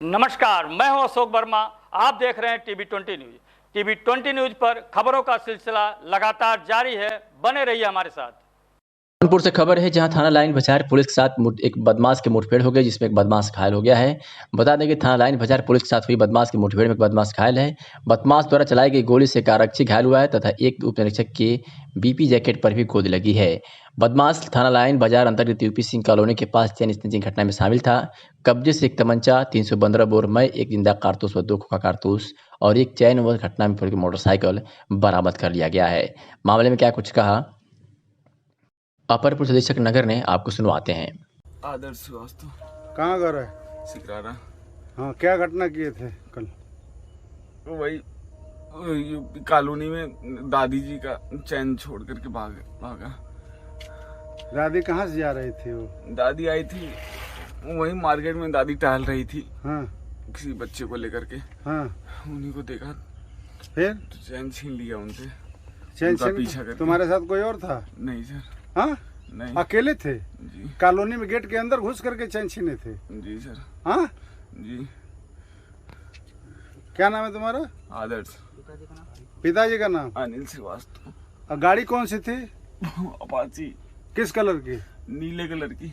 नमस्कार, मैं हूं अशोक वर्मा। आप देख रहे हैं टीवी 20 न्यूज। टीवी 20 न्यूज पर खबरों का सिलसिला लगातार जारी है। बने रहिए हमारे साथ। कानपुर से खबर है, जहां थाना लाइन बाजार पुलिस के साथ एक बदमाश की मुठभेड़ हो गई, जिसमें एक बदमाश घायल हो गया है। बता दें कि थाना लाइन बाजार पुलिस के साथ हुई बदमाश की मुठभेड़ में एक बदमाश घायल है। बदमाश द्वारा चलाई गई गोली से एक आरक्षी घायल हुआ है तथा एक उप निरीक्षक के बीपी जैकेट पर भी गोली लगी है। बदमाश थाना लाइन बाजार अंतर्गत यूपी सिंह कॉलोनी के पास चैन स्नैचिंग घटना में शामिल था। कब्जे से एक तमंचा, 315 बोर मय, एक जिंदा कारतूस व 2 खोखा कारतूस और एक चैन व घटना में पड़ी मोटरसाइकिल बरामद कर लिया गया है। मामले में क्या कुछ कहा अपर पुलिस अधीक्षक नगर ने, आपको सुनवाते हैं। आदर्श श्रीवास्तव। कहाँ घर है? सिकरारा। हाँ, क्या घटना किए थे कल? तो वही यूपी कॉलोनी में दादी जी का चैन छोड़ करके भागा। दादी कहाँ से जा रही थी वो? दादी आई थी, वही मार्केट में दादी टहल रही थी। हाँ। किसी बच्चे को लेकर के। हाँ। उन्हीं को देखा, फिर तो चैन छीन लिया उनसे। चैन पीछा करके। तुम्हारे साथ कोई और था? नहीं सर। हाँ, नहीं। अकेले थे? जी। कॉलोनी में गेट के अंदर घुस करके चैन छीने थे? जी सर। हाँ जी। क्या नाम है तुम्हारा? आदर्श। पिताजी का नाम? अनिल श्रीवास्तव। और गाड़ी कौन सी थी? अपाची। किस कलर की? नीले कलर की।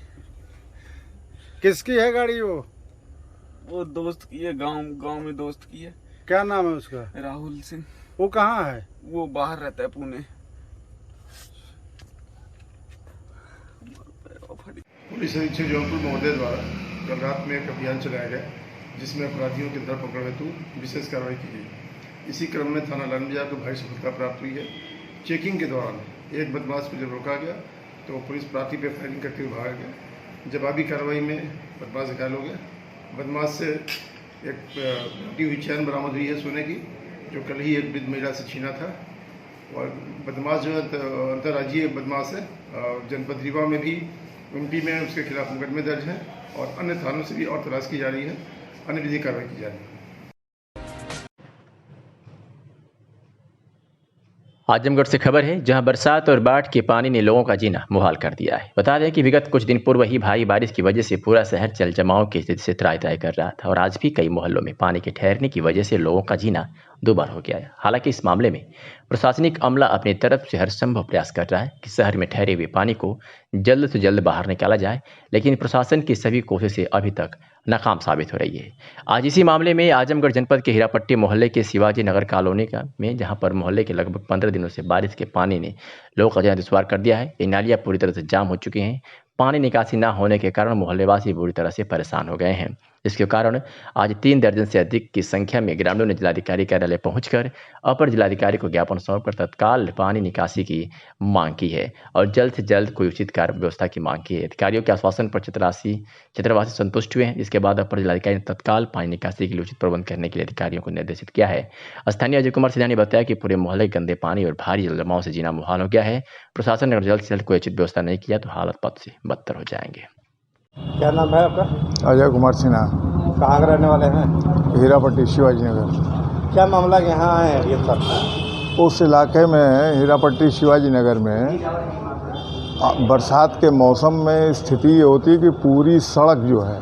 किसकी है गाड़ी वो? दोस्त की है, गांव में दोस्त की है। क्या नाम है उसका? राहुल सिंह। वो कहाँ है? वो बाहर रहता है, पुणे। पुलिस अधीक्षक जौनपुर महोदय द्वारा कल रात में एक अभियान चलाया गया, जिसमें अपराधियों की धरपकड़ हेतु विशेष कार्रवाई की गई। इसी क्रम में थाना लाइन बाजार को भारी सफलता प्राप्त हुई है। चेकिंग के दौरान एक बदमाश को जब रोका गया तो पुलिस प्रार्थी पर फायरिंग करते हुए भागा गया। जवाबी कार्रवाई में बदमाश घायल हो गया। बदमाश से एक टूटी हुई चैन बरामद हुई है सोने की, जो कल ही एक वृद्ध महिला से छीना था। और बदमाश जो है अंतर्राज्यीय बदमाश है। जनपद रीवा में भी एमपी में उसके खिलाफ मुकदमे दर्ज हैं और अन्य थानों से भी और तलाश की जा रही है, अन्य विधिक कार्रवाई की जा रही है। आजमगढ़ से खबर है, जहां बरसात और बाढ़ के पानी ने लोगों का जीना मुहाल कर दिया है। बता दें कि विगत कुछ दिन पूर्व ही भारी बारिश की वजह से पूरा शहर जल जमाव की स्थिति से त्राहि कर रहा था और आज भी कई मोहल्लों में पानी के ठहरने की वजह से लोगों का जीना दुबार हो गया है। हालांकि इस मामले में प्रशासनिक अमला अपनी तरफ से हर संभव प्रयास कर रहा है कि शहर में ठहरे हुए पानी को जल्द से जल्द बाहर निकाला जाए, लेकिन प्रशासन की सभी कोशिशें अभी तक नाकाम साबित हो रही है। आज इसी मामले में आजमगढ़ जनपद के हीरापट्टी मोहल्ले के शिवाजी नगर कॉलोनी में, जहां पर मोहल्ले के लगभग 15 दिनों से बारिश के पानी ने लोगों का जीना दुश्वार कर दिया है। ये नालियां पूरी तरह से जाम हो चुकी हैं। पानी निकासी न होने के कारण मोहल्लेवासी बुरी तरह से परेशान हो गए हैं, जिसके कारण आज 3 दर्जन से अधिक की संख्या में ग्रामीणों ने जिलाधिकारी कार्यालय पहुंचकर अपर जिलाधिकारी को ज्ञापन सौंपकर तत्काल पानी निकासी की मांग की है और जल्द से जल्द कोई उचित कार्य व्यवस्था की मांग की है। अधिकारियों के आश्वासन पर क्षेत्रवासी संतुष्ट हुए हैं, जिसके बाद अपर जिलाधिकारी ने तत्काल पानी निकासी के लिए उचित प्रबंध करने के लिए अधिकारियों को निर्देशित किया है। स्थानीय अजय कुमार सिन्हा ने बताया कि पूरे मोहल्ले गंदे पानी और भारी जल जमाव से जीना मुहाल हो गया है। प्रशासन ने अगर जल्द से जल्द कोई उचित व्यवस्था नहीं किया तो हालत पद से बदतर हो जाएंगे। क्या नाम है आपका? अजय कुमार सिन्हा। कहाँ के रहने वाले हैं? हीरापट्टी शिवाजी नगर। क्या मामला यहाँ है ये सब? उस इलाके में हीरापट्टी शिवाजी नगर में बरसात के मौसम में स्थिति ये होती है कि पूरी सड़क जो है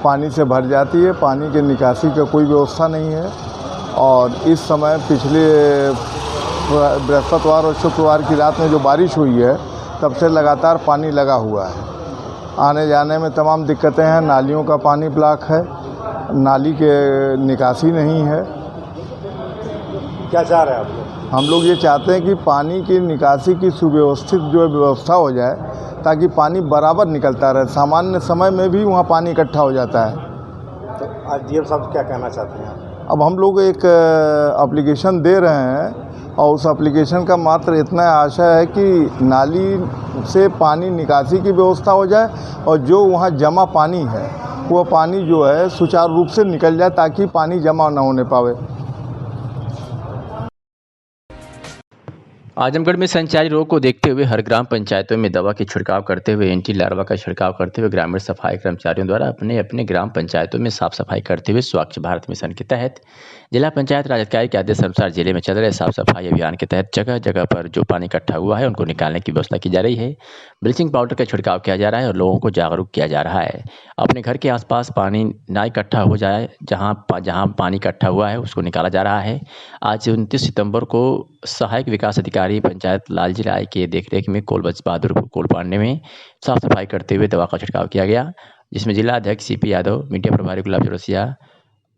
पानी से भर जाती है। पानी के निकासी का कोई व्यवस्था नहीं है और इस समय पिछले बृहस्पतिवार और शुक्रवार की रात में जो बारिश हुई है तब से लगातार पानी लगा हुआ है। आने जाने में तमाम दिक्कतें हैं। नालियों का पानी ब्लॉक है, नाली के निकासी नहीं है। क्या चाह रहे हैं आप लोग? हम लोग ये चाहते हैं कि पानी की निकासी की सुव्यवस्थित जो व्यवस्था हो जाए, ताकि पानी बराबर निकलता रहे। सामान्य समय में भी वहाँ पानी इकट्ठा हो जाता है। तो आज डीएम साहब क्या कहना चाहते हैं? अब हम लोग एक एप्लीकेशन दे रहे हैं और उस एप्लीकेशन का मात्र इतना आशा है कि नाली से पानी निकासी की व्यवस्था हो जाए और जो वहाँ जमा पानी है वो पानी जो है सुचारू रूप से निकल जाए, ताकि पानी जमा न होने पावे। आजमगढ़ में संचारी रोग को देखते हुए हर ग्राम पंचायतों में दवा की छिड़काव करते हुए एंटी लार्वा का छिड़काव करते हुए ग्रामीण सफाई कर्मचारियों द्वारा अपने अपने ग्राम पंचायतों में साफ सफाई करते हुए स्वच्छ भारत मिशन के तहत जिला पंचायत राज अधिकारी के आदेश अनुसार जिले में चल रहे साफ सफाई अभियान के तहत जगह जगह पर जो पानी इकट्ठा हुआ है उनको निकालने की व्यवस्था की जा रही है। ब्लीचिंग पाउडर का छिड़काव किया जा रहा है और लोगों को जागरूक किया जा रहा है। अपने घर के आसपास पानी ना इकट्ठा हो जाए, जहां पानी इकट्ठा हुआ है उसको निकाला जा रहा है। आज 29 सितंबर को सहायक विकास अधिकारी पंचायत लालजी राय के देखरेख में कोलबच बहादुर कोलपांडे में साफ सफाई करते हुए दवा का छिड़काव किया गया, जिसमें जिला अध्यक्ष सीपी यादव, मीडिया प्रभारी गुलाब चौरसिया,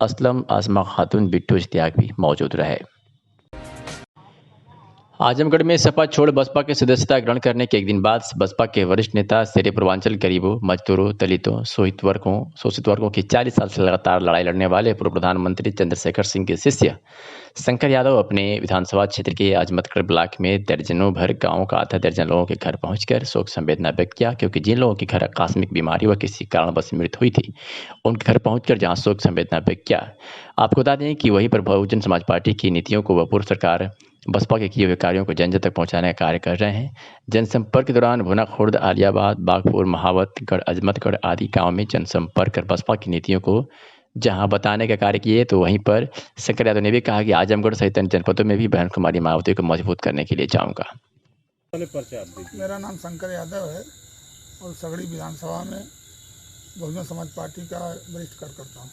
असलम, आसमा खातून, बिट्टू इश्तियाक भी मौजूद रहे। आजमगढ़ में सपा छोड़ बसपा की सदस्यता ग्रहण करने के एक दिन बाद बसपा के वरिष्ठ नेता शेरे पूर्वांचल गरीबों, मजदूरों, दलितों, शोषित वर्गों की 40 साल से लगातार लड़ाई लड़ने वाले पूर्व प्रधानमंत्री चंद्रशेखर सिंह के शिष्य शंकर यादव अपने विधानसभा क्षेत्र के आजमतगढ़ ब्लॉक में दर्जनों भर गांवों का आधा दर्जन लोगों के घर पहुंचकर शोक संवेदना व्यक्त किया, क्योंकि जिन लोगों के घर आकस्मिक बीमारी व किसी कारणवश मृत्यु हुई थी उनके घर पहुंचकर जहां शोक संवेदना व्यक्त किया। आपको बता दें कि वहीं पर बहुजन समाज पार्टी की नीतियों को व पूर्व सरकार बसपा के किए हुए कार्यों को जन जन तक पहुंचाने का कार्य कर रहे हैं। जनसंपर्क के दौरान भुना खुर्द, आलियाबाद, बागपुर, महावत, अजमतगढ़ आदि गाँव में जनसंपर्क कर बसपा की नीतियों को जहां बताने का कार्य किए, तो वहीं पर शंकर यादव ने भी कहा कि आजमगढ़ सहित अन्य जनपदों में भी बहन कुमारी मायावती को मजबूत करने के लिए जाऊंगा। मेरा नाम शंकर यादव है और सगड़ी विधानसभा में बहुजन समाज पार्टी का वरिष्ठ कार्यकर्ता हूँ।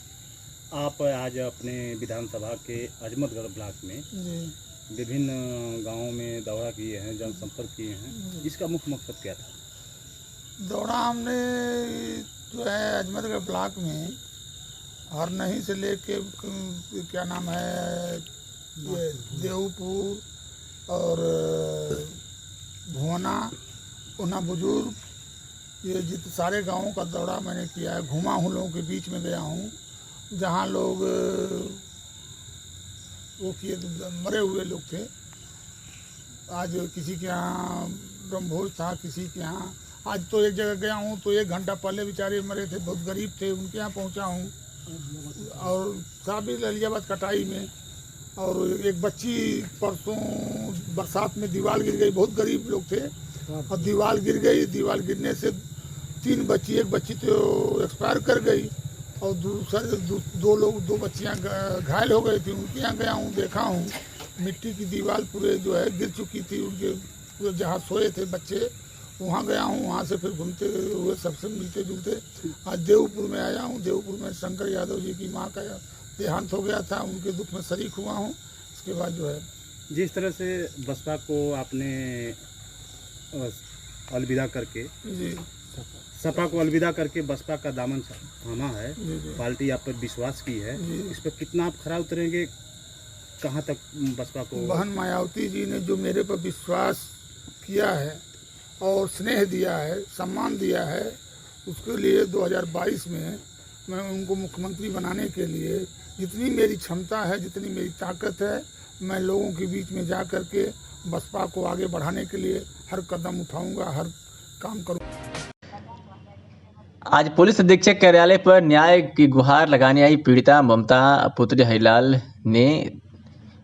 आप आज अपने विधानसभा के अजमतगढ़ ब्लॉक में जी विभिन्न गांवों में दौरा किए हैं, जनसंपर्क किए हैं, इसका मुख्य मकसद क्या था? दौरा हमने जो है अजमतगढ़ ब्लॉक में हरनही से लेके क्या नाम है ये देवपुर और भुवना, उना बुजुर्ग, ये सारे गांवों का दौरा मैंने किया है। घुमा हूँ, लोगों के बीच में गया हूँ जहाँ लोग वो किए मरे हुए लोग थे। आज किसी के यहाँ ब्रह्मभोज था, किसी के यहाँ आज तो एक जगह गया हूँ तो 1 घंटा पहले बेचारे मरे थे, बहुत गरीब थे, उनके यहाँ पहुँचा हूँ। और साबिर इलाहाबाद कटाई में और एक बच्ची परसों बरसात में दीवार गिर गई, बहुत गरीब लोग थे और दीवार गिर गई। दीवार गिरने से 3 बच्ची, एक बच्ची तो एक्सपायर कर गई और दो बच्चियां घायल हो गई थी। उनके यहाँ गया हूँ, देखा हूँ मिट्टी की दीवार पूरे जो है गिर चुकी थी, उनके पूरे जहाँ सोए थे बच्चे वहाँ गया हूँ। वहाँ से फिर घूमते हुए सबसे मिलते जुलते आज देवपुर में आया हूँ। देवपुर में शंकर यादव जी की माँ का देहांत हो गया था, उनके दुख में शरीक हुआ हूँ। इसके बाद जो है जिस तरह से बसपा को आपने अलविदा करके जी सपा को अलविदा करके बसपा का दामन थामा है, जी पार्टी आप पर विश्वास की है, इस पर कितना आप खरा उतरेंगे? कहाँ तक बसपा को? बहन मायावती जी ने जो मेरे पर विश्वास किया है और स्नेह दिया है, सम्मान दिया है, उसके लिए 2022 में मैं उनको मुख्यमंत्री बनाने के लिए जितनी मेरी क्षमता है, जितनी मेरी ताकत है, मैं लोगों के बीच में जा कर के बसपा को आगे बढ़ाने के लिए हर कदम उठाऊंगा, हर काम करूँगा। आज पुलिस अधीक्षक कार्यालय पर न्याय की गुहार लगाने आई पीड़िता ममता पुत्री हरिलाल ने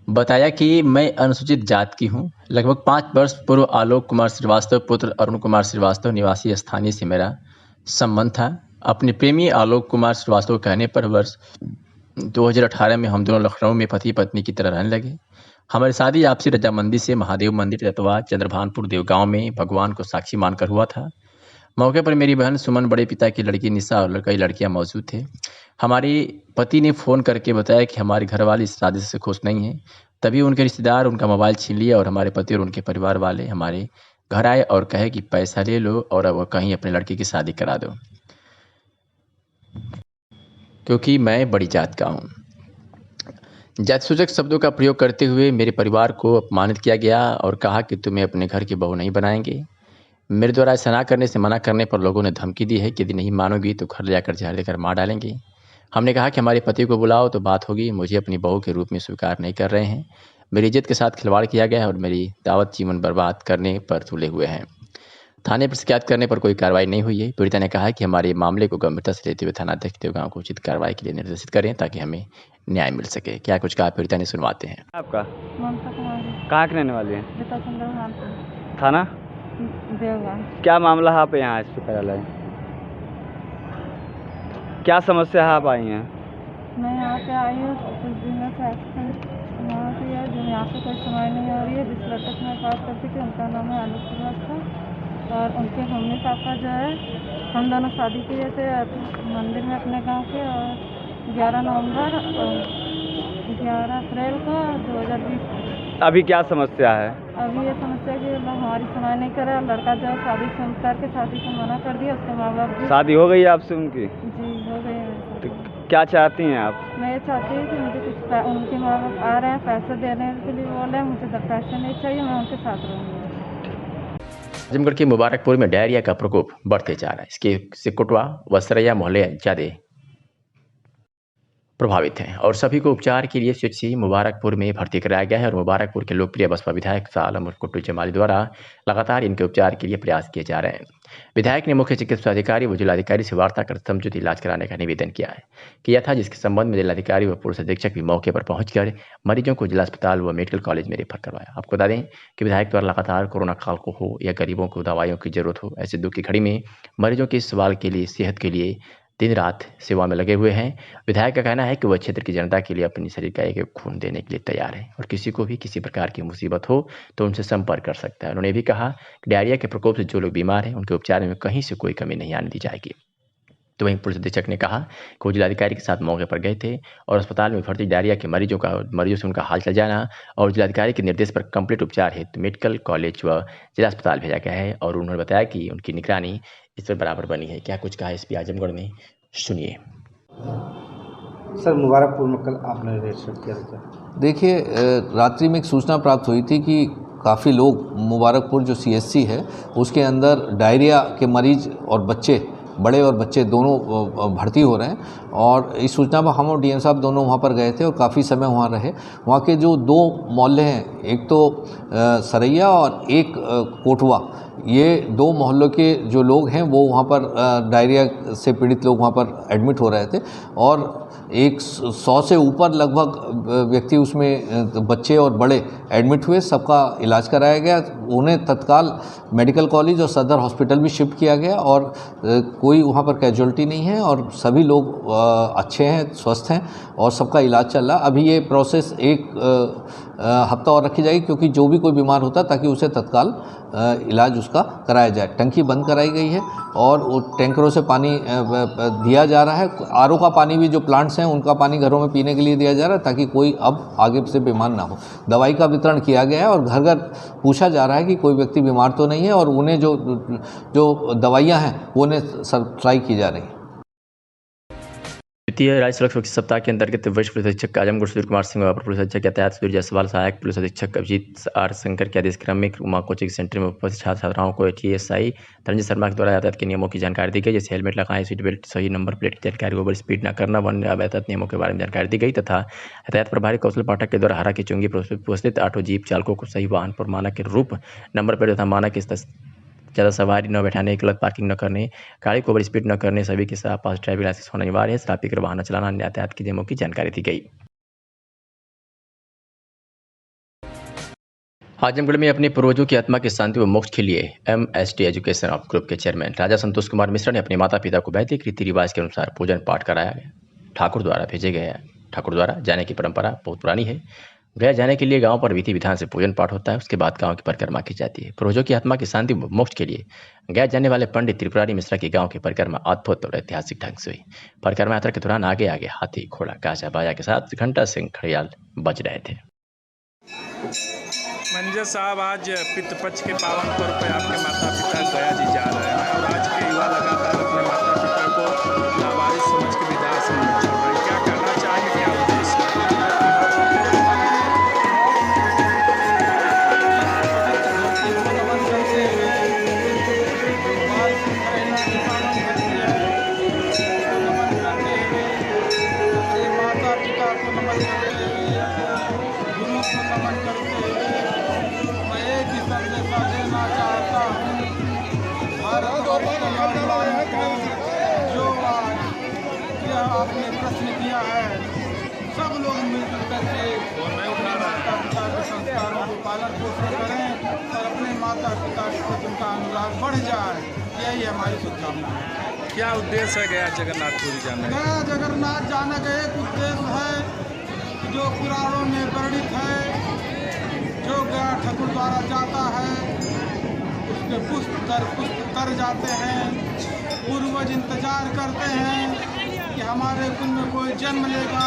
बताया कि मैं अनुसूचित जात की हूं। लगभग 5 वर्ष पूर्व आलोक कुमार श्रीवास्तव पुत्र अरुण कुमार श्रीवास्तव निवासी स्थानीय से मेरा संबंध था। अपने प्रेमी आलोक कुमार श्रीवास्तव के कहने पर वर्ष 2018 में हम दोनों लखनऊ में पति पत्नी की तरह रहने लगे। हमारी शादी आपसी रजामंदी से महादेव मंदिर रतवा चंद्रभानपुर देवगांव में भगवान को साक्षी मानकर हुआ था। मौके पर मेरी बहन सुमन, बड़े पिता की लड़की निशा और कई लड़कियां मौजूद थे। हमारे पति ने फ़ोन करके बताया कि हमारे घरवाले इस शादी से खुश नहीं हैं। तभी उनके रिश्तेदार उनका मोबाइल छीन लिया और हमारे पति और उनके परिवार वाले हमारे घर आए और कहे कि पैसा ले लो और अब कहीं अपनी लड़की की शादी करा दो, क्योंकि मैं बड़ी जात का हूँ। जातिसूचक शब्दों का प्रयोग करते हुए मेरे परिवार को अपमानित किया गया और कहा कि तुम्हें अपने घर की बहू नहीं बनाएंगे। मेरे द्वारा ऐसा ना करने से मना करने पर लोगों ने धमकी दी है कि यदि नहीं मानोगी तो घर ले जाकर जहर लेकर मार डालेंगे। हमने कहा कि हमारे पति को बुलाओ तो बात होगी। मुझे अपनी बहू के रूप में स्वीकार नहीं कर रहे हैं। मेरी इज्जत के साथ खिलवाड़ किया गया है और मेरी दावत जीवन बर्बाद करने पर तुले हुए हैं। थाने पर शिकायत करने पर कोई कार्रवाई नहीं हुई है। पीड़िता ने कहा है कि हमारे मामले को गंभीरता से लेते हुए थानाध्यक्ष देवगांव को उचित कार्रवाई के लिए निर्देशित करें ताकि हमें न्याय मिल सके। क्या कुछ कहा पीड़िता ने, सुनवाते हैं। आपका ममता कुमारी, कहाँ के रहने वाले हैं? बेटा चंद्रभान, थाना देवगांव। क्या मामला है आप यहाँ इस कार्यालय? क्या समस्या है आप आई हैं? मैं यहाँ पे आई हूँ कुछ दिनों से एक्सीडेंट वहाँ से है जो यहाँ पे कोई सुनवाई नहीं हो रही है। जिस लड़के से मैं बात करती थी उनका नाम है आलोक श्रीवास्तव और उनके मम्मी पापा जो है हम दोनों शादी किए थे मंदिर में अपने गांव के और 11 नवंबर और 11 अप्रैल को 2020। अभी क्या समस्या है? अभी ये समस्या है कि लोग हमारी सुनवाई नहीं करे और लड़का जो है शादी करके शादी को मना कर दिया। उसके माँ बाप भी शादी हो गई आपसे उनकी? जी हो गई है। तो क्या चाहती हैं आप? मैं ये चाहती हूँ कि मुझे कुछ उनके माँ बाप आ रहे हैं पैसे देने के लिए बोल रहे हैं, मुझे पैसे नहीं चाहिए, मैं उनके साथ रहूँगी। आजमगढ़ के मुबारकपुर में डायरिया का प्रकोप बढ़ते जा रहा है। इसके से कुटवा व सरैया मोहल्ले ज़्यादा प्रभावित हैं और सभी को उपचार के लिए सीएचसी मुबारकपुर में भर्ती कराया गया है और मुबारकपुर के लोकप्रिय बसपा विधायक शाह आलम उर्फ कुट्टू जमाली द्वारा लगातार इनके उपचार के लिए प्रयास किए जा रहे हैं। विधायक ने मुख्य चिकित्सा अधिकारी व जिलाधिकारी से वार्ता कर समुचित इलाज कराने का निवेदन किया था, जिसके संबंध में जिलाधिकारी व पुलिस अधीक्षक भी मौके पर पहुंचकर मरीजों को जिला अस्पताल व मेडिकल कॉलेज में रेफर करवाया। आपको बता दें कि विधायक द्वारा लगातार कोरोना काल को हो या गरीबों को दवाइयों की जरूरत हो, ऐसे दुख की घड़ी में मरीजों के सवाल के लिए सेहत के लिए दिन रात सेवा में लगे हुए हैं। विधायक का कहना है कि वह क्षेत्र की जनता के लिए अपनी शरीर का एक खून देने के लिए तैयार है और किसी को भी किसी प्रकार की मुसीबत हो तो उनसे संपर्क कर सकता है। उन्होंने भी कहा कि डायरिया के प्रकोप से जो लोग बीमार हैं उनके उपचार में कहीं से कोई कमी नहीं आने दी जाएगी। तो वहीं पुलिस अधीक्षक ने कहा कि वो जिलाधिकारी के साथ मौके पर गए थे और अस्पताल में भर्ती डायरिया के मरीजों से उनका हाल चल जाना और जिलाधिकारी के निर्देश पर कंप्लीट उपचार हेतु मेडिकल कॉलेज व जिला अस्पताल भेजा गया है और उन्होंने बताया कि उनकी निगरानी इस पर बराबर बनी है। क्या कुछ कहा एसपी आजमगढ़ ने, सुनिए। सर मुबारकपुर में कल आपने रेड शिफ्ट किया था। देखिए, रात्रि में एक सूचना प्राप्त हुई थी कि काफ़ी लोग मुबारकपुर जो सीएचसी है उसके अंदर डायरिया के मरीज और बच्चे, बड़े और बच्चे दोनों भर्ती हो रहे हैं और इस सूचना पर हम और डीएम साहब दोनों वहाँ पर गए थे और काफ़ी समय वहाँ रहे। वहाँ के जो 2 मोहल्ले हैं, एक तो सरैया और एक कोटवा, ये 2 मोहल्लों के जो लोग हैं वो वहाँ पर डायरिया से पीड़ित लोग वहाँ पर एडमिट हो रहे थे और 100 से ऊपर लगभग व्यक्ति उसमें बच्चे और बड़े एडमिट हुए। सबका इलाज कराया गया, उन्हें तत्काल मेडिकल कॉलेज और सदर हॉस्पिटल भी शिफ्ट किया गया और कोई वहाँ पर कैजुअल्टी नहीं है और सभी लोग अच्छे हैं, स्वस्थ हैं और सबका इलाज चल रहा। अभी ये प्रोसेस एक हफ्ता और रखी जाएगी क्योंकि जो भी कोई बीमार होता है ताकि उसे तत्काल इलाज उसका कराया जाए। टंकी बंद कराई गई है और वो टैंकरों से पानी दिया जा रहा है। आरओ का पानी भी जो प्लांट्स हैं उनका पानी घरों में पीने के लिए दिया जा रहा है ताकि कोई अब आगे से बीमार ना हो। दवाई का वितरण किया गया है और घर घर पूछा जा रहा है कि कोई व्यक्ति बीमार तो नहीं है और उन्हें जो दवाइयाँ हैं वो उन्हें सप्लाई की जा रही हैं। द्वितीय राज्य सड़क सुरक्षा सप्ताह के अंतर्गत वरिष्ठ पुलिस अधीक्षक आजमगढ़ सुधीर कुमार सिंह, अपर पुलिस अधीक्षक यातायात सुधीर जायसवाल, सहायक पुलिस अधीक्षक अभिजीत आर शंकर के आदेश क्रम में उमा कोचिंग सेंटर में उपस्थित छात्र छात्राओं को एटीएसआई धनंजय शर्मा के द्वारा यातायात के नियमों की जानकारी दी गई, जैसे हेलमेट लगाएं, सीट बेल्ट, सही नंबर प्लेट की जानकारी, ओवर स्पीड न करना, वन्य यातायात नियमों के बारे में जानकारी दी गई तथा यातायात प्रभारी कौशल पाठक के द्वारा हरा की चुंगी पर उपस्थित ऑटो जीप चालकों को सही वाहन पर मानक के रूप नंबर प्लेट तथा मानक ज़्यादा सवारी न बैठाने, गलत पार्किंग न करने, गाड़ी को ओवर स्पीड न करने, सभी के साथ पास ड्राइविंग लाइसेंस होना अनिवार्य है, शराब पीकर वाहन न चलाना, अन्य यातायात के नियमों की जानकारी दी गई। आजमगढ़ में अपने पूर्वजों की आत्मा की शांति व मोक्ष के लिए MST एजुकेशन ऑफ ग्रुप के चेयरमैन राजा संतोष कुमार मिश्रा ने अपने माता पिता को वैदिक रीति रिवाज के अनुसार पूजन पाठ कराया गया। ठाकुर द्वारा जाने की परंपरा बहुत पुरानी है। गया जाने के लिए गांव पर विधि विधान से पूजन पाठ होता है, उसके बाद गांव की परिक्रमा की जाती है। पूर्वजों की आत्मा की शांति व मोक्ष के लिए गया जाने वाले पंडित त्रिपुरारी मिश्रा की गांव की परिक्रमा अद्भुत और ऐतिहासिक ढंग से हुई। परिक्रमा यात्रा के दौरान आगे आगे हाथी, घोड़ा, गाजा बाजा के साथ घंटा सिंह खड़ियाल बज रहे थे। मैनेजर साहब, आज पितृपक्ष के पावन पर्व पर आपके माता पिता गया जी जा रहे हैं और आज के युवा लगातार अपने माता पिता को लावारिस समझ के वृद्धाश्रम में छोड़ रहे हैं। क्या कहना चाहेंगे, क्या उद्देश्य? माता पिता को नमन करते हुए, गुरु को नमन करते हुए मैं एक ही संदेशा देना चाहता हूँ प्रश्न किया है, सब लोग मिलजुल करके माता पिता के संस्कारों को पालन पोषण करें और अपने माता पिता के प्रति उनका अनुराग बढ़ जाए, यही हमारी शुभकामना है। क्या उद्देश्य है गया जगन्नाथपुरी जाने का? गया जगन्नाथ जाने का एक उद्देश्य है जो पुराणों में वर्णित है, जो गया ठाकुर द्वारा जाता है उसके पुष्प तर जाते हैं, पूर्वज इंतजार करते हैं कि हमारे कुल में कोई जन्म लेगा।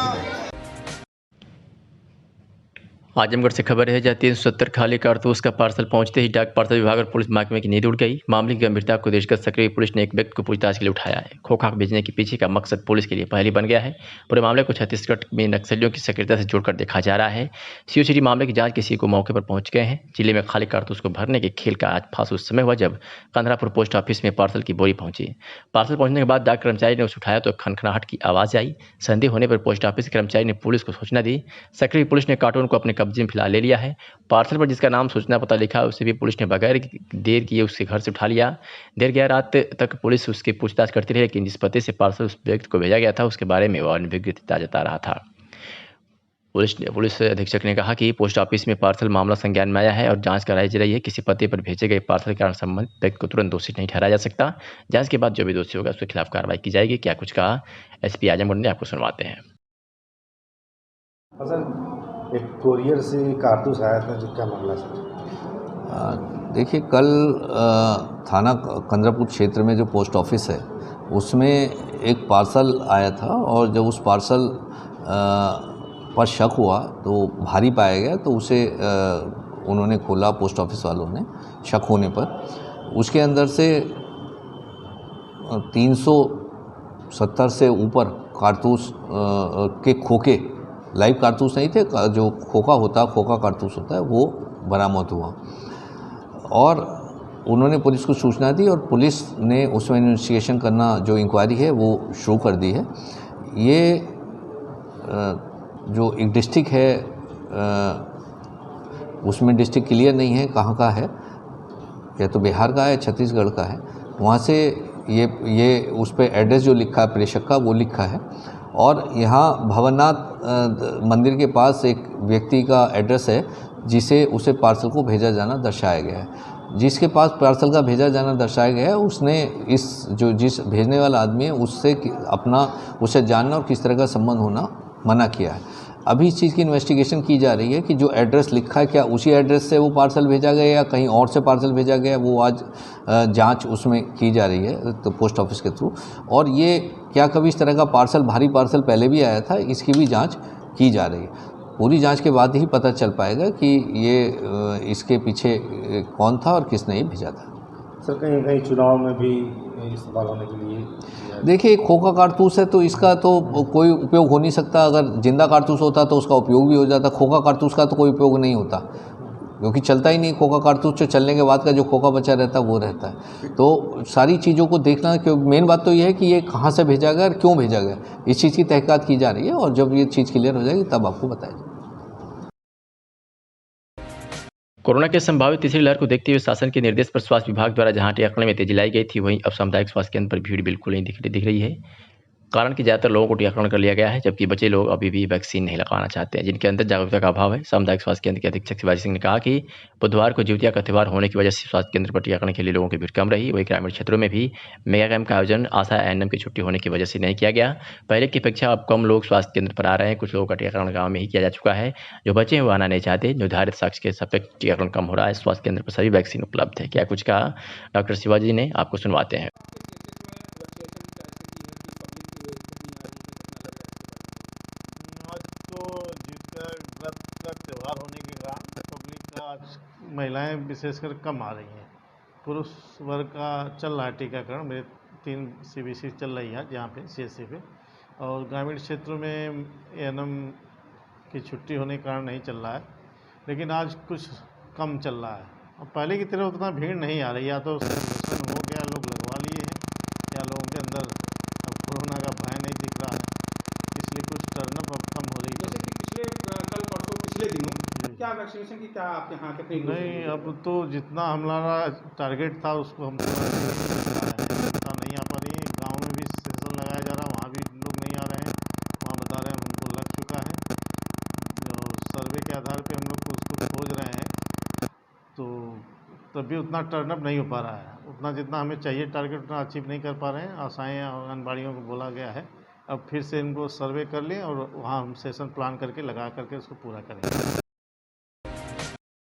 आजमगढ़ से खबर है, जहां 370 खाली कारतूस का पार्सल पहुंचते ही डाक पार्सल विभाग और पुलिस महकमे की नींद उड़ गई। मामले की गंभीरता को देखकर सक्रिय पुलिस ने एक व्यक्ति को पूछताछ के लिए उठाया है। खोखा भेजने के पीछे का मकसद पुलिस के लिए पहले बन गया है। पूरे मामले को छत्तीसगढ़ में नक्सलियों की सक्रियता से जोड़कर देखा जा रहा है। सीओ मामले की जांच के सीओ मौके पर पहुंच गए हैं। जिले में खाली कारतूस को भरने के खेल का आज फास उस समय हुआ जब कंधरापुर पोस्ट ऑफिस में पार्सल की बोरी पहुंची। पार्सल पहुंचने के बाद डाक कर्मचारी ने उसे उठाया तो खनखनाहट की आवाज़ आई। संदेह होने पर पोस्ट ऑफिस के कर्मचारी ने पुलिस को सूचना दी। सक्रिय पुलिस ने कार्टून को अपने कब्जे में फिलहाल ले लिया है। पार्सल पर जिसका नाम सूचना पता लिखा उसे भी पुलिस ने बगैर देर किए उसके घर से उठा लिया। देर गया रात तक पुलिस उसकी पूछताछ करती रही, लेकिन जिस पते से पार्सल उस व्यक्ति को भेजा गया था उसके बारे में वह अनभिज्ञता जता रहा था। पुलिस अधीक्षक ने कहा कि पोस्ट ऑफिस में पार्सल मामला संज्ञान में आया है और जांच कराई जा रही है। किसी पते पर भेजे गए पार्सल के कारण संबंधित व्यक्ति को तुरंत दोषी नहीं ठहराया जा सकता। जांच के बाद जो भी दोषी होगा उसके खिलाफ कार्रवाई की जाएगी। क्या कुछ कहा एसपी आजमगढ़ ने, आपको सुनवाते हैं। एक कोरियर से कारतूस आया था, जिसका मामला सर? देखिए, कल थाना कंदरापुर क्षेत्र में जो पोस्ट ऑफिस है उसमें एक पार्सल आया था और जब उस पार्सल पर शक हुआ तो भारी पाया गया तो उसे उन्होंने खोला, पोस्ट ऑफिस वालों ने, शक होने पर। उसके अंदर से 370 से ऊपर कारतूस के खोखे, लाइव कारतूस नहीं थे, जो खोखा कारतूस होता है वो बरामद हुआ और उन्होंने पुलिस को सूचना दी और पुलिस ने उसमें इन्वेस्टिगेशन करना, जो इंक्वायरी है वो शुरू कर दी है। ये जो एक डिस्ट्रिक्ट है उसमें डिस्ट्रिक्ट क्लियर नहीं है कहाँ का है, या तो बिहार का है, छत्तीसगढ़ का है। वहाँ से ये उस पर एड्रेस जो लिखा है प्रेषक का वो लिखा है और यहाँ भवनाथ मंदिर के पास एक व्यक्ति का एड्रेस है जिसे उसे पार्सल को भेजा जाना दर्शाया गया है। जिसके पास पार्सल का भेजा जाना दर्शाया गया है उसने जिस भेजने वाला आदमी है उसे जानना और किस तरह का संबंध होना मना किया है। अभी इस चीज़ की इन्वेस्टिगेशन की जा रही है कि जो एड्रेस लिखा है क्या उसी एड्रेस से वो पार्सल भेजा गया या कहीं और से पार्सल भेजा गया, वो आज जांच उसमें की जा रही है तो पोस्ट ऑफिस के थ्रू। और ये क्या कभी इस तरह का पार्सल, भारी पार्सल पहले भी आया था, इसकी भी जांच की जा रही है। पूरी जांच के बाद ही पता चल पाएगा कि ये इसके पीछे कौन था और किसने ये भेजा था। सर, कहीं कहीं चुनाव में भी इस्तेमाल होने के लिए, देखिए, खोखा कारतूस है तो इसका तो कोई उपयोग हो नहीं सकता। अगर जिंदा कारतूस होता तो उसका उपयोग भी हो जाता। खोखा कारतूस का तो कोई उपयोग नहीं होता क्योंकि चलता ही नहीं। खोखा कारतूस जो चलने के बाद का जो खोखा बचा रहता है वो रहता है। तो सारी चीज़ों को देखना, क्योंकि मेन बात तो ये है कि ये कहाँ से भेजा गया और क्यों भेजा गया, इस चीज़ की तहकीकात की जा रही है और जब ये चीज़ क्लियर हो जाएगी तब आपको बताया जाएगा। कोरोना के संभावित तीसरी लहर को देखते हुए शासन के निर्देश पर स्वास्थ्य विभाग द्वारा जहां टीकाकरण में तेजी लाई गई थी, वहीं अब सामुदायिक स्वास्थ्य केंद्र पर भीड़ बिल्कुल नहीं दिख रही है। कारण कि ज़्यादातर लोगों को टीकाकरण कर लिया गया है, जबकि बचे लोग अभी भी वैक्सीन नहीं लगवाना चाहते हैं, जिनके अंदर जागरूकता का अभाव है। सामुदायिक स्वास्थ्य केंद्र के अधीक्षक शिवाजी सिंह ने कहा कि बुधवार को जिउतिया का त्यौहार होने की वजह से स्वास्थ्य केंद्र पर टीकाकरण के लिए लोगों की भीड़ कम रही। वहीं ग्रामीण क्षेत्रों में भी मेगा कैंप का आयोजन आशा एएनएम की छुट्टी होने की वजह से नहीं किया गया। पहले की अपेक्षा अब कम लोग स्वास्थ्य केंद्र पर आ रहे हैं। कुछ लोगों का टीकाकरण गाँव में ही किया जा चुका है, जो बचे हैं वो आना नहीं चाहते। निर्धारित साक्ष्य के सापेक्ष टीकाकरण कम हो रहा है। स्वास्थ्य केंद्र पर सभी वैक्सीन उपलब्ध है। क्या कुछ कहा डॉक्टर शिवाजी ने, आपको सुनवाते हैं। त्यौहार होने के कारण पब्लिक का आज महिलाएं विशेषकर कम आ रही हैं। पुरुष वर्ग का चल रहा है टीकाकरण, मेरे 3 CBC चल रही है यहाँ पे CSC पे, और ग्रामीण क्षेत्रों में एएनएम की छुट्टी होने के कारण नहीं चल रहा है, लेकिन आज कुछ कम चल रहा है। और पहले की तरह उतना भीड़ नहीं आ रही, या तो सेलिब्रेशन हो गया, लोग लगवा लिए हैं, या लोगों के अंदर अब कोरोना का भय नहीं दिख रहा है, इसलिए कुछ टर्नअप अब कम हो रही है। पिछले दिनों क्या वैक्सीनेशन की क्या आपके यहाँ के नहीं, अब तो जितना हमारा टारगेट था उसको हम नहीं आ पा रही है। गांव में भी सेशन लगाया जा रहा है, वहाँ भी लोग नहीं आ रहे हैं, तो भी उतना टर्नअप नहीं हो पा रहा है, उतना जितना हमें चाहिए टारगेट उतना अचीव नहीं कर पा रहे हैं। आशाएँ आंगनबाड़ियों को बोला गया है अब फिर से इनको सर्वे कर लें और वहाँ हम सेशन प्लान करके लगा करके उसको पूरा करें।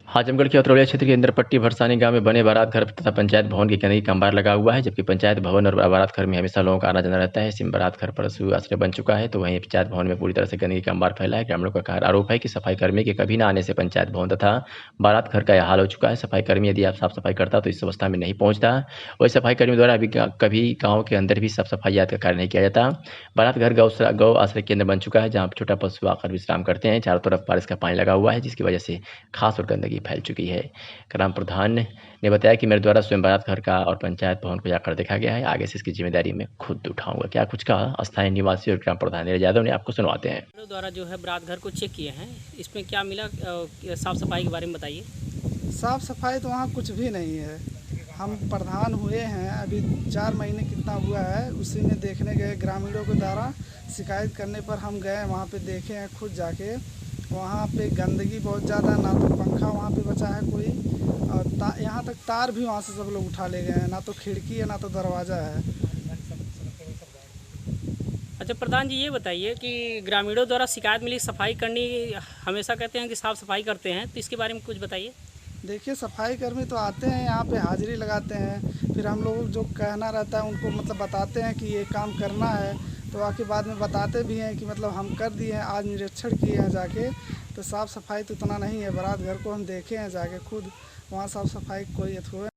आजमगढ़ के अतरौलिया क्षेत्र के इंद्रपट्टी भरसानी गांव में बने बारात घर तथा पंचायत भवन की गंदगी का अंबार लगा हुआ है, जबकि पंचायत भवन और बारात घर में हमेशा लोगों का आना जाना रहता है। इसी बारात घर पर आश्रय बन चुका है, तो वहीं पंचायत भवन में पूरी तरह से गंदगी का अंबार फैला है। ग्रामीणों का आरोप है कि सफाई कर्मी के कभी न आने से पंचायत भवन तथा बारात घर का यह हाल हो चुका है। सफाई कर्मी यदि आप साफ सफाई करता तो इस अवस्था में नहीं पहुंचता। वही सफाई कर्मी द्वारा अभी कभी गाँव के अंदर भी साफ सफाई का कार्य नहीं किया जाता। बारात घर गौ आश्रय केंद्र बन चुका है, जहाँ छोटा पशु आकर विश्राम करते हैं। चारों तरफ बारिश का पानी लगा हुआ है, जिसकी वजह से खास और गंदगी फैल चुकी है। ग्राम प्रधान ने बताया कि मेरे द्वारा स्वयं बारात घर का और पंचायत भवन को जाकर देखा गया है, आगे से इसकी जिम्मेदारी मैं खुद उठाऊंगा। क्या कुछ कहा स्थानीय निवासी और ग्राम प्रधान नीरज यादव ने, आपको सुनवाते हैं। द्वारा जो है बारात घर को चेक किए हैं, इसमें क्या मिला, साफ सफाई के बारे में बताइए। साफ सफाई तो वहाँ कुछ भी नहीं है। हम प्रधान हुए हैं अभी 4 महीने कितना हुआ है, उसी में देखने गए। ग्रामीणों के द्वारा शिकायत करने पर हम गए, वहाँ पे देखे हैं खुद जाके। वहाँ पे गंदगी बहुत ज़्यादा, ना तो पंखा वहाँ पे बचा है कोई, और यहाँ तक तार भी वहाँ से सब लोग उठा ले गए हैं। ना तो खिड़की है ना तो दरवाज़ा है। अच्छा प्रधान जी, ये बताइए कि ग्रामीणों द्वारा शिकायत मिली, सफाई करनी हमेशा कहते हैं कि साफ़ सफाई करते हैं, तो इसके बारे में कुछ बताइए। देखिए सफाई कर्मी तो आते हैं यहाँ पे, हाजिरी लगाते हैं, फिर हम लोग जो कहना रहता है उनको मतलब बताते हैं कि ये काम करना है, तो आके बाद में बताते भी हैं कि मतलब हम कर दिए हैं, आज निरीक्षण किए हैं जाके। तो साफ़ सफाई तो उतना नहीं है। बारात घर को हम देखे हैं जाके खुद, वहाँ साफ़ सफाई कोई है।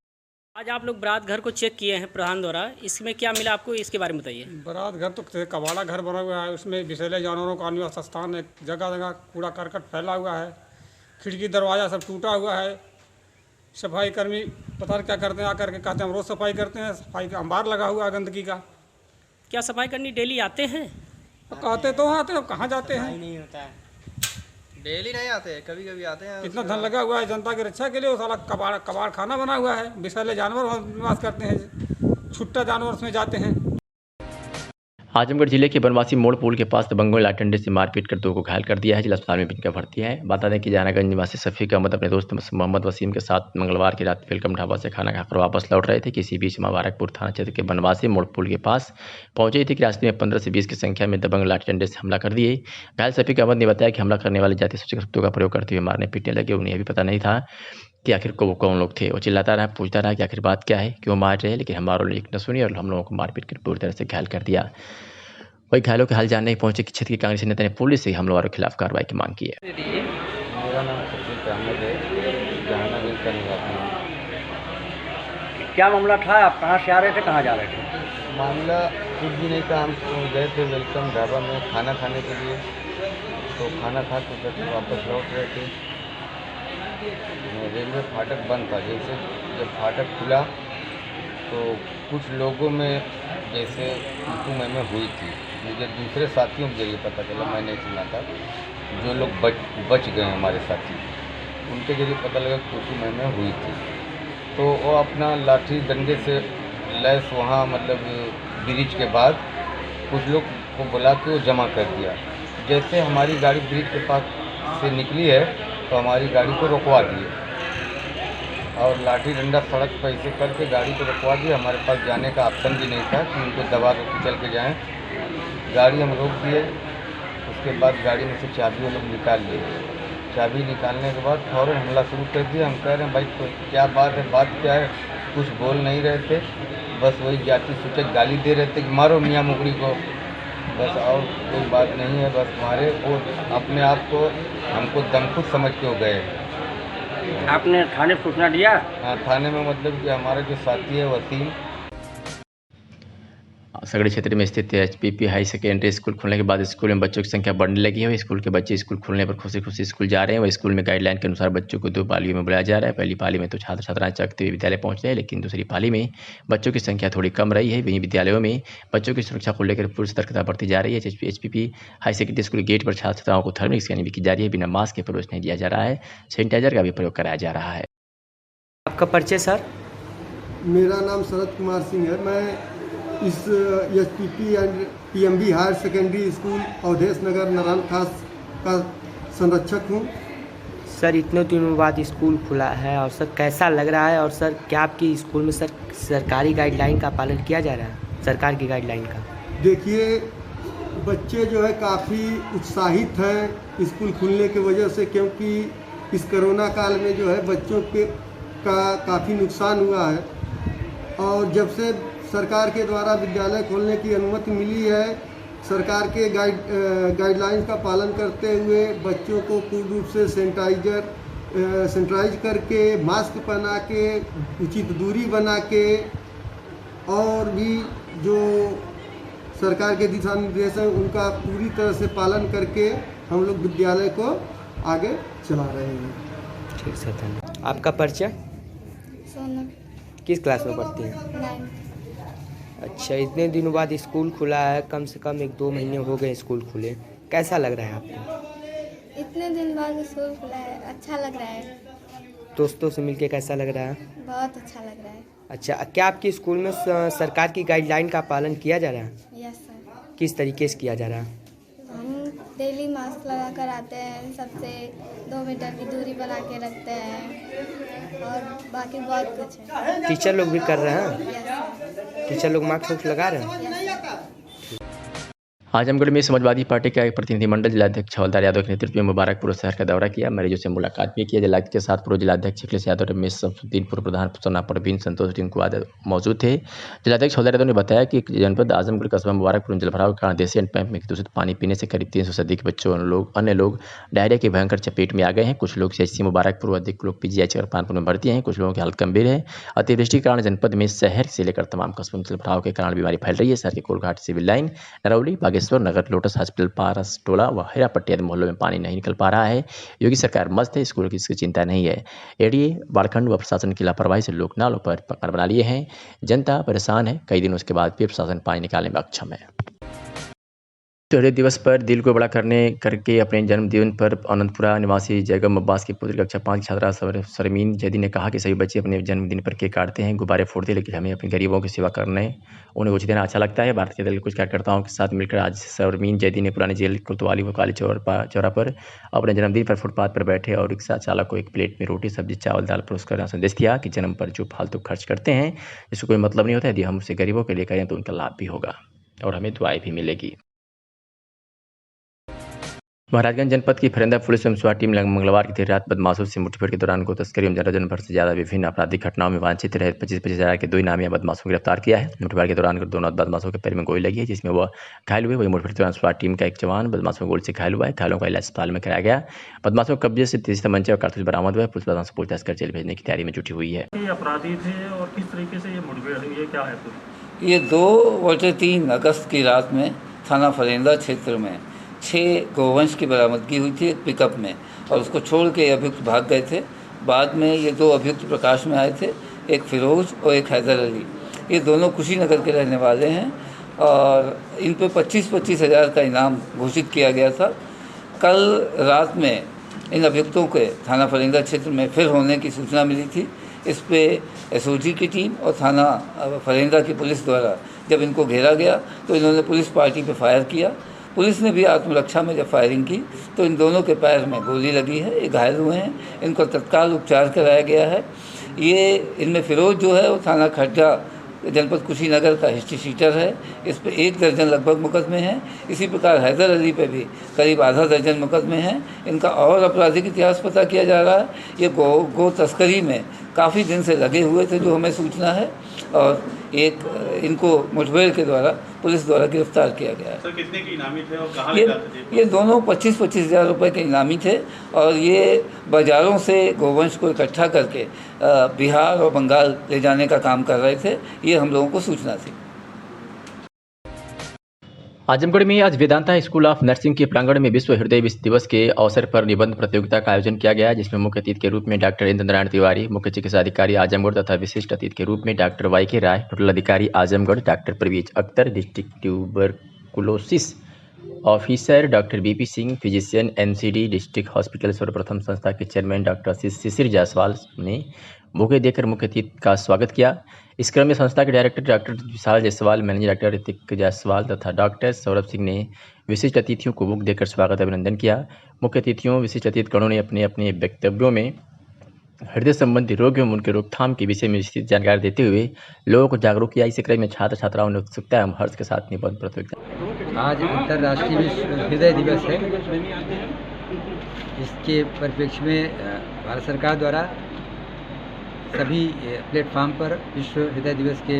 आज आप लोग बारात घर को चेक किए हैं प्रधान द्वारा, इसमें क्या मिला आपको, इसके बारे में बताइए। बारात घर तो कबाड़ा घर बना हुआ है, उसमें विषैले जानवरों का निवास स्थान है, जगह जगह कूड़ा करकट फैला हुआ है, खिड़की दरवाज़ा सब टूटा हुआ है। सफाई कर्मी पता नहीं क्या करते हैं, आकर के कहते हैं हम रोज़ सफाई करते हैं, सफाई का अंबार लगा हुआ है गंदगी का। क्या सफाई करनी डेली आते हैं? कहते तो आते हैं, कहाँ जाते हैं? नहीं होता है, डेली नहीं आते हैं, कभी कभी आते हैं। इतना धन लगा हुआ है जनता की रक्षा के लिए, वो साला कबाड़ खाना बना हुआ है, विषैले जानवर निवास करते हैं, छुट्टा जानवर उसमें जाते हैं। आजमगढ़ जिले के बनवासी मोड़ पुल के पास दबंगों ने लाठंडे से मारपीट कर 2 को घायल कर दिया है। जिला अस्पताल में इनका भर्ती है। बता दें कि जहानागंज निवासी शफीक अहमद अपने दोस्त मोहम्मद वसीम के साथ मंगलवार की रात वेलकम ढाबा से खाना खाकर वापस लौट रहे थे। किसी बीच मुबारकपुर थाना क्षेत्र के बनवासी मोड़ पुल के पास पहुंचे थे कि रास्ते में 15 से 20 की संख्या में दबंग लाठंडे से हमला कर दिए। घायल शफीक अहमद ने बताया कि हमला करने वाले जाति सूचक शब्दों का प्रयोग करते हुए मारने पीटने लगे। उन्हें भी पता नहीं था कि आखिर को वो कौन लोग थे। वो चिल्लाता रहा, पूछता रहा कि आखिर बात क्या है, क्यों मार रहे हैं, लेकिन हमारों ने एक न सुनी और हम लोगों को मारपीट कर पूरी तरह से घायल कर दिया। वही घायलों के हाल जानने पहुंचे कि क्षेत्र के कांग्रेस नेता ने पुलिस से हमलावरों के खिलाफ कार्रवाई की मांग की है। मेरा नाम शफीक अहमद है, जहानागंज का निवासी हूँ। क्या मामला था, आप कहाँ से आ रहे थे, कहाँ जा रहे थे? मामला कुछ भी नहीं था, हम गए थे वेलकम ढाबा में खाना खाने के लिए, तो खाना खा के वापस लौट रहे थे। रेलवे फाटक बंद था, जैसे जब फाटक खुला तो कुछ लोगों में जैसे मैं हुई थी। मुझे दूसरे साथियों के जरिए पता चला, मैंने सुना था, जो लोग बच गए हमारे साथी, उनके जरिए पता लगा कुछ में हुई थी। तो वो अपना लाठी डंडे से लैस वहाँ मतलब ब्रिज के बाद कुछ लोग को बुला के वो जमा कर दिया। जैसे हमारी गाड़ी ब्रिज के पास से निकली है तो हमारी गाड़ी को रुकवा दिए और लाठी डंडा सड़क पर ऐसे करके गाड़ी को रुकवा दिया। हमारे पास जाने का ऑप्शन भी नहीं था कि उनको दबा के कुचल के जाएं। गाड़ी हम रोक दिए, उसके बाद गाड़ी में से चाबी वो लोग निकाल लिए। चाबी निकालने के बाद फ़ौरन हमला शुरू कर दिया। हम कह रहे हैं भाई तो क्या बात है, बात क्या है, कुछ बोल नहीं रहे थे, बस वही जाति सूचक गाली दे रहे थे कि मारो मियाँ मुकड़ी को, बस और कोई बात नहीं है। बस मारे, वो अपने आप को हमको दमखुद समझ के हो गए। आपने थाने सूचना दिया? हाँ, थाने में मतलब कि हमारे जो साथी है वसीम। सगड़ी क्षेत्र में स्थित एचपीपी हाई सेकेंडरी स्कूल खुलने के बाद स्कूल में बच्चों की संख्या बढ़ने लगी है। स्कूल के बच्चे स्कूल खुलने पर खुशी खुशी स्कूल जा रहे हैं। वह स्कूल में गाइडलाइन के अनुसार बच्चों को 2 पालियों में बुलाया जा रहा है। पहली पाली में तो छात्र छात्राएं चकते हुए विद्यालय पहुंच रहे हैं, लेकिन दूसरी पाली में बच्चों की संख्या थोड़ी कम रही है। वहीं विद्यालयों में बच्चों की सुरक्षा को लेकर पूरी सतर्कता बढ़ती जा रही है। HPP high secondary school gate पर छात्र छात्राओं को थर्मल स्कैनिंग भी की जा रही है। बिना मास्क के प्रवेश नहीं दिया जा रहा है, सैनिटाइजर का भी प्रयोग कराया जा रहा है। आपका परिचय सर? मेरा नाम शरद कुमार सिंह है। मैं इस HPP and PMB higher secondary school Awadhesh Nagar Narayan Khas का संरक्षक हूँ। सर इतने दिनों बाद स्कूल खुला है और सर कैसा लग रहा है, और सर क्या आपकी स्कूल में सर सरकारी गाइडलाइन का पालन किया जा रहा है, सरकार की गाइडलाइन का? देखिए, बच्चे जो है काफ़ी उत्साहित हैं स्कूल खुलने की वजह से, क्योंकि इस कोरोना काल में जो है बच्चों का काफ़ी नुकसान हुआ है। और जब से सरकार के द्वारा विद्यालय खोलने की अनुमति मिली है, सरकार के गाइडलाइंस का पालन करते हुए बच्चों को पूर्ण रूप से सैनिटाइज करके, मास्क पहना के, उचित दूरी बना के, और भी जो सरकार के दिशा निर्देश हैं उनका पूरी तरह से पालन करके हम लोग विद्यालय को आगे चला रहे हैं। ठीक सर, धन्यवाद। आपका परिचय? सोनम। किस क्लास में पढ़ती हैं? 9th। अच्छा, इतने दिनों बाद स्कूल खुला है, कम से कम 1-2 महीने हो गए स्कूल खुले, कैसा लग रहा है आपको? इतने दिन बाद स्कूल खुला है, अच्छा लग रहा है। दोस्तों से मिलके कैसा लग रहा है? बहुत अच्छा लग रहा है। अच्छा, क्या आपके स्कूल में सरकार की गाइडलाइन का पालन किया जा रहा है? Yes sir. किस तरीके से किया जा रहा है? हम डेली मास्क लगा कर आते हैं, सबसे 2 मीटर की दूरी बना के रखते हैं, और बाकी बहुत कुछ है। टीचर लोग भी कर रहे हैं? Yes sir. टीचर लोग मास्क लगा रहे हैं? आजमगढ़ में समाजवादी पार्टी का एक प्रतिनिधिमंडल जिलाध्यक्ष हवलदार यादव के नेतृत्व में मुबारकपुर शहर का दौरा किया, मरीजों से मुलाकात भी किया। जिलाध्यक्ष के साथ पूर्व जिलाध्यक्ष अखिलेश यादव, रमेश शमसुद्दीन, पूर्व प्रधान सोना परवीन, संतोष टिंकू आदि मौजूद थे। जिलाध्यक्ष हवलदार यादव ने बताया कि जनपद आजमगढ़ कस्बा मुबारकपुर में जलभराव के कारण देसी हैंडपंप में दूषित पानी पीने से करीब 300 से अधिक बच्चों अन्य लोग डायरिया की भयंकर चपेट में आ गए हैं। कुछ लोग CHC मुबारकपुर, अधिक लोग PGH और कानपुर में भर्ती हैं। कुछ लोगों की हालत गंभीर है। अतिवृष्टि के कारण जनपद में शहर से लेकर तमाम कस्बों में जलभराव के कारण बीमारी फैल रही है। शहर के कोलघाट, सिविल लाइन, नरौली, बागेश्वर नगर, लोटस हॉस्पिटल, पारस टोला व हेरापट्टी आदि मोहल्लों में पानी नहीं निकल पा रहा है। योगी सरकार मस्त है, स्कूलों की इसकी चिंता नहीं है। एडीए, बाड़खंड व प्रशासन की लापरवाही से लोग नालों पर मकान बना लिए हैं। जनता परेशान है। कई दिनों के बाद भी प्रशासन पानी निकालने में अक्षम है। शहीद दिवस पर दिल को बड़ा करके अपने जन्मदिन पर अनंतपुरा निवासी जयगम अब्बास की पुत्री कक्षा 5 छात्रा शर्मीन जैदी ने कहा कि सभी बच्चे अपने जन्मदिन पर केक काटते हैं, गुब्बारे फोड़ते हैं, लेकिन हमें अपने गरीबों की सेवा करने, उन्हें कुछ देना अच्छा लगता है। भारतीय दल के कुछ कार्यकर्ताओं के साथ मिलकर आज शर्मीन जैदी ने पुरानी जेल कोतवाली व काली चौरा पर अपने जन्मदिन पर फुटपाथ पर बैठे और रिक्शा चालक को एक प्लेट में रोटी, सब्जी, चावल, दाल परोसकर संदेश दिया कि जन्म पर जो फालतू खर्च करते हैं जिसको कोई मतलब नहीं होता, यदि हम उसे गरीबों के लिए करें तो उनका लाभ भी होगा और हमें दुआएं भी मिलेगी। महाराजगंज जनपद की फरेंदा पुलिस एवं स्वाट टीम मंगलवार की देर रात बदमाशों से मुठभेड़ के दौरान को तस्करी एवं दर्जन भर से ज्यादा विभिन्न आपराधिक घटनाओं में वांछित रहे 25 हज़ार के 2 इनामी बदमाशों को गिरफ्तार किया है। मुठभेड़ के दौरान दोनों बदमाशों के पैर में गोली लगी है, जिसमें वह घायल हुए। वही मुठभेड़ के दौरान स्वाट टीम का एक जवान बदमाशों में गोली से घायल हुआ है। घायलों का इलाज अस्पताल में कराया गया। बदमाशों के कब्जे से 30 तमंचे और कारतूस बरामद हुए। पुलिस बदमाशों को पूछताछ कर जेल भेजने की तैयारी में जुटी हुई है। अपराधी थे और किस तरीके से ये मुठभेड़ हुई है, क्या है? ये 2-3 अगस्त की रात में थाना फरेंदा क्षेत्र में 6 गोवंश की बरामदगी हुई थी एक पिकअप में, और उसको छोड़ के अभियुक्त भाग गए थे। बाद में ये 2 अभियुक्त प्रकाश में आए थे, एक फिरोज और एक हैदर अली। ये दोनों कुशीनगर के रहने वाले हैं और इन पे 25-25 हज़ार का इनाम घोषित किया गया था। कल रात में इन अभियुक्तों के थाना फरेंदा क्षेत्र में फिर होने की सूचना मिली थी। इस पे SOG की टीम और थाना फरेंदा की पुलिस द्वारा जब इनको घेरा गया तो इन्होंने पुलिस पार्टी पे फायर किया। पुलिस ने भी आत्मरक्षा में जब फायरिंग की तो इन दोनों के पैर में गोली लगी है, ये घायल हुए हैं। इनको तत्काल उपचार कराया गया है। ये इनमें फिरोज जो है वो थाना खड्डा जनपद कुशीनगर का हिस्ट्री शीटर है। इस पे 1 दर्जन लगभग मुकदमे हैं। इसी प्रकार हैदर अली पे भी करीब आधा दर्जन मुकदमे हैं। इनका और आपराधिक इतिहास पता किया जा रहा है। ये गो तस्करी में काफ़ी दिन से लगे हुए थे, जो हमें सूचना है, और एक इनको मुठभेड़ के द्वारा पुलिस द्वारा गिरफ्तार किया गया है। सर, कितने के इनामी थे और कहाँ ये दोनों 25-25 हज़ार रुपये के इनामी थे और ये बाज़ारों से गोवंश को इकट्ठा करके बिहार और बंगाल ले जाने का काम कर रहे थे। ये हम लोगों को सूचना थी। आजमगढ़ में आज वेदांता स्कूल ऑफ नर्सिंग के प्रांगण में विश्व हृदय दिवस के अवसर पर निबंध प्रतियोगिता का आयोजन किया गया, जिसमें मुख्य अतिथि के रूप में डॉक्टर इंद्र नारायण तिवारी, मुख्य चिकित्सा अधिकारी आजमगढ़, तथा विशिष्ट अतिथि के रूप में डॉक्टर YK राय, नोडल अधिकारी Azamgarh, doctor Parvez Akhtar, district tuberculosis officer doctor BP Singh, physician MCD district hospital सर्वप्रथम संस्था के चेयरमैन डॉक्टर शिशिर जायसवाल ने बुके देकर मुख्य अतिथि का स्वागत किया। इस क्रम में संस्था के डायरेक्टर डॉक्टर विशाल जायसवाल, मैनेजिंग डायरेक्टर ऋतिक जायसवाल तथा डॉक्टर सौरभ सिंह ने विशिष्ट अतिथियों को बुक देकर स्वागत अभिनंदन किया। मुख्य अतिथियों विशिष्ट अतिथिगणों ने अपने अपने वक्तव्यों में हृदय संबंधी रोग एवं उनके रोकथाम के विषय में विस्तृत जानकारी देते हुए लोगों को जागरूक किया। इसी क्रम में छात्र छात्राओं ने उत्सुकता एवं हर्ष के साथ निबंध प्रतियोगिता। आज अंतर्राष्ट्रीय विश्व हृदय दिवस है। इसके परिप्रेक्ष्य में भारत सरकार द्वारा सभी प्लेटफार्म पर विश्व हृदय दिवस के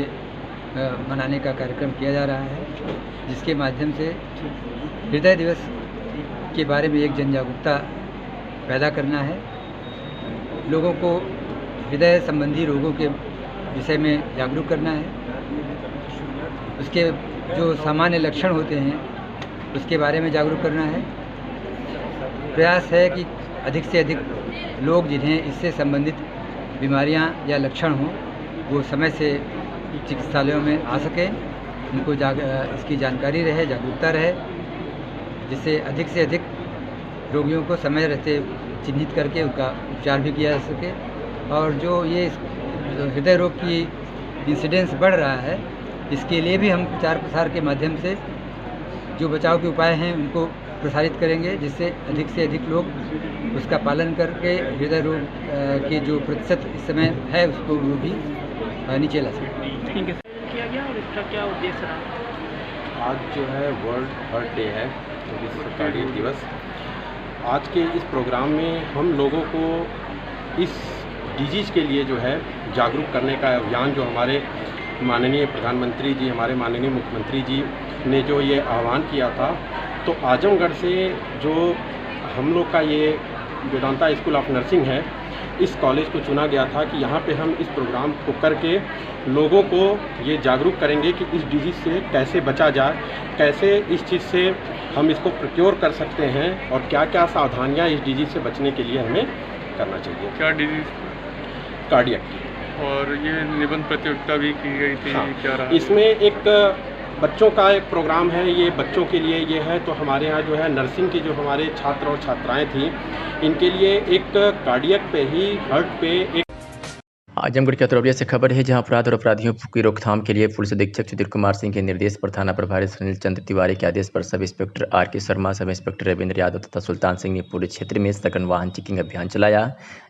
मनाने का कार्यक्रम किया जा रहा है, जिसके माध्यम से हृदय दिवस के बारे में एक जन जागरूकता पैदा करना है। लोगों को हृदय संबंधी रोगों के विषय में जागरूक करना है। उसके जो सामान्य लक्षण होते हैं उसके बारे में जागरूक करना है। प्रयास है कि अधिक से अधिक लोग जिन्हें इससे संबंधित बीमारियां या लक्षण हों वो समय से चिकित्सालयों में आ सकें, उनको इसकी जानकारी रहे, जागरूकता रहे, जिससे अधिक से अधिक रोगियों को समय रहते चिन्हित करके उनका उपचार भी किया जा सके। और जो ये हृदय रोग की इंसिडेंस बढ़ रहा है, इसके लिए भी हम प्रचार प्रसार के माध्यम से जो बचाव के उपाय हैं उनको प्रसारित करेंगे, जिससे अधिक से अधिक लोग उसका पालन करके हृदय रोग के जो प्रतिशत इस समय है उसको वो भी नीचे ला सकें। ठीक है, किया गया और इसका क्या उद्देश्य रहा? आज जो है वर्ल्ड हार्ट डे है, विश्व कार्डियक दिवस। आज के इस प्रोग्राम में हम लोगों को इस डिजीज़ के लिए जो है जागरूक करने का अभियान जो हमारे माननीय प्रधानमंत्री जी, हमारे माननीय मुख्यमंत्री जी ने जो ये आह्वान किया था, तो आजमगढ़ से जो हम लोग का ये वेदांता स्कूल ऑफ नर्सिंग है, इस कॉलेज को चुना गया था कि यहाँ पे हम इस प्रोग्राम को करके लोगों को ये जागरूक करेंगे कि इस डिजीज़ से कैसे बचा जाए, कैसे इस चीज़ से हम इसको प्रिक्योर कर सकते हैं और क्या क्या सावधानियाँ इस डिजीज़ से बचने के लिए हमें करना चाहिए। क्या डिजीज़? कार्डियक। और ये निबंध प्रतियोगिता भी की गई थी। हाँ, क्या रहा? इसमें एक बच्चों का एक प्रोग्राम है, ये बच्चों के लिए ये है। तो हमारे यहाँ जो है नर्सिंग के जो हमारे छात्र और छात्राएं थी, इनके लिए एक कार्डियक पे ही, हार्ट पे एक। आजमगढ़ के अतरौलिया से खबर है, जहां अपराध और अपराधियों की रोकथाम के लिए पुलिस अधीक्षक सुधीर कुमार सिंह के निर्देश पर थाना प्रभारी सुनील चंद्र तिवारी के आदेश पर sub inspector R K. Sharma, sub inspector Ravindra Yadav तथा सुल्तान सिंह ने पूरे क्षेत्र में सघन वाहन चेकिंग अभियान चलाया।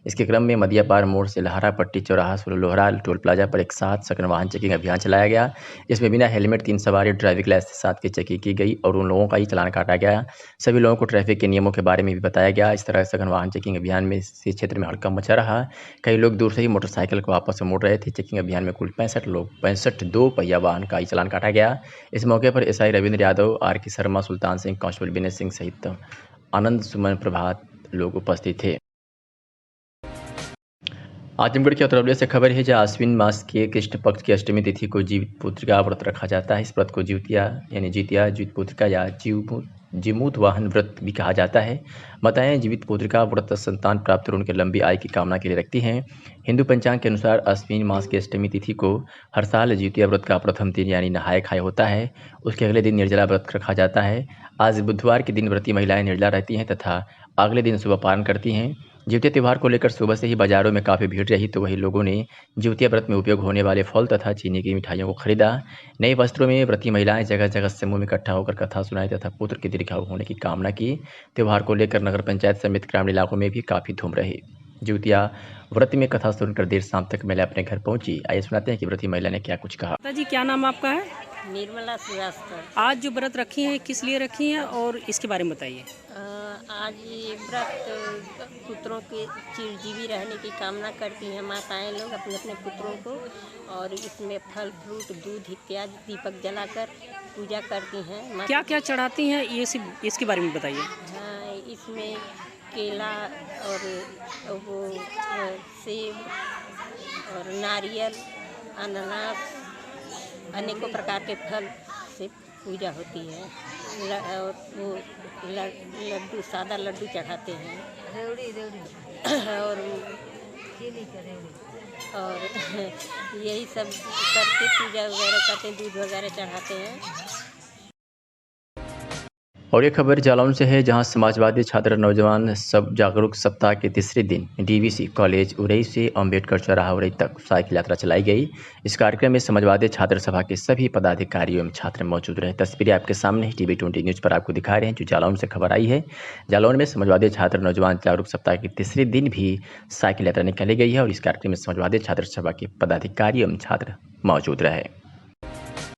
इसके क्रम में मदियापार मोड़ से लहारा पट्टी चौराहा लोहरा टोल प्लाजा पर एक साथ सघन वाहन चेकिंग अभियान चलाया गया। इसमें बिना हेलमेट 3 सवारी ड्राइविंग लाइसेंस के साथ की चेकिंग की गई और उन लोगों का ही चालान काटा गया। सभी लोगों को ट्रैफिक के नियमों के बारे में भी बताया गया। इस तरह सघन वाहन चेकिंग अभियान में इस क्षेत्र में हड़कंप मचा रहा। कई लोग दूर से ही मोटरसाइकिल को आपस में मोड़ रहे थे। चेकिंग अभियान में कुल 65 दो पहिया वाहन का ही चालान काटा गया। इस मौके पर SI Ravindra Yadav, R K. Sharma, Sultan Singh, constable Vinay Singh सहित आनंद सुमन प्रभात लोग उपस्थित थे। आजमगढ़ के अतरौलिया से खबर है, जहाँ आश्विन मास के कृष्ण पक्ष की अष्टमी तिथि को जीवित पुत्रिका व्रत रखा जाता है। इस व्रत को जीवतिया यानी जीतिया, जीवित पुत्रिका या जीमूत वाहन व्रत भी कहा जाता है। माताएं जीवित पुत्रिका व्रत संतान प्राप्त और उनके लंबी आयु की कामना के लिए रखती हैं। हिंदू पंचांग के अनुसार आश्विन मास की अष्टमी तिथि को हर साल जीवतिया व्रत का प्रथम दिन यानी नहाय खाए होता है। उसके अगले दिन निर्जला व्रत रखा जाता है। आज बुधवार के दिन व्रती महिलाएं निर्जला रहती हैं तथा अगले दिन सुबह पारण करती हैं। जीवतिया त्यौहार को लेकर सुबह से ही बाजारों में काफ़ी भीड़ रही, तो वही लोगों ने जीवतिया व्रत में उपयोग होने वाले फल तथा चीनी की मिठाइयों को खरीदा। नए वस्त्रों में व्रती महिलाएं जगह जगह समूह में इकट्ठा होकर कथा सुनाई तथा पुत्र के दीर्घायु होने की कामना की। त्यौहार को लेकर नगर पंचायत समेत ग्रामीण इलाकों में भी काफ़ी धूम रही। जीवतिया व्रत में कथा सुनकर देर शाम तक महिला अपने घर पहुंची। आइए सुनाते हैं कि व्रती महिला ने क्या कुछ कहा। जी, क्या नाम आपका है? निर्मला श्रीवास्तव। आज जो व्रत रखी हैं किस लिए रखी हैं और इसके बारे में बताइए। आज ये व्रत पुत्रों के चिरजीवी रहने की कामना करती हैं माताएं लोग अपने अपने पुत्रों को, और इसमें फल फ्रूट दूध इत्यादि दीपक जलाकर पूजा करती हैं। क्या क्या चढ़ाती हैं ये इसके बारे में बताइए। हाँ, इसमें केला और वो सेब और नारियल, अनानास, अनेकों प्रकार के फल से पूजा होती है। और वो लड्डू, सादा लड्डू चढ़ाते हैं और यही सब करके पूजा वगैरह करते हैं, दूध वगैरह चढ़ाते हैं। और ये खबर जालौन से है, जहां समाजवादी छात्र नौजवान सब जागरूक सप्ताह के तीसरे दिन डीवीसी कॉलेज उरई से अम्बेडकर चौराहा उरई तक साइकिल यात्रा चलाई गई। इस कार्यक्रम में समाजवादी छात्र सभा के सभी पदाधिकारी एवं छात्र मौजूद रहे। तस्वीरें आपके सामने ही टीवी 20 न्यूज़ पर आपको दिखा रहे हैं, जो जालौन से खबर आई है। जालौन में समाजवादी छात्र नौजवान जागरूक सप्ताह के तीसरे दिन भी साइकिल यात्रा निकाली गई है और इस कार्यक्रम में समाजवादी छात्र सभा के पदाधिकारी एवं छात्र मौजूद रहे।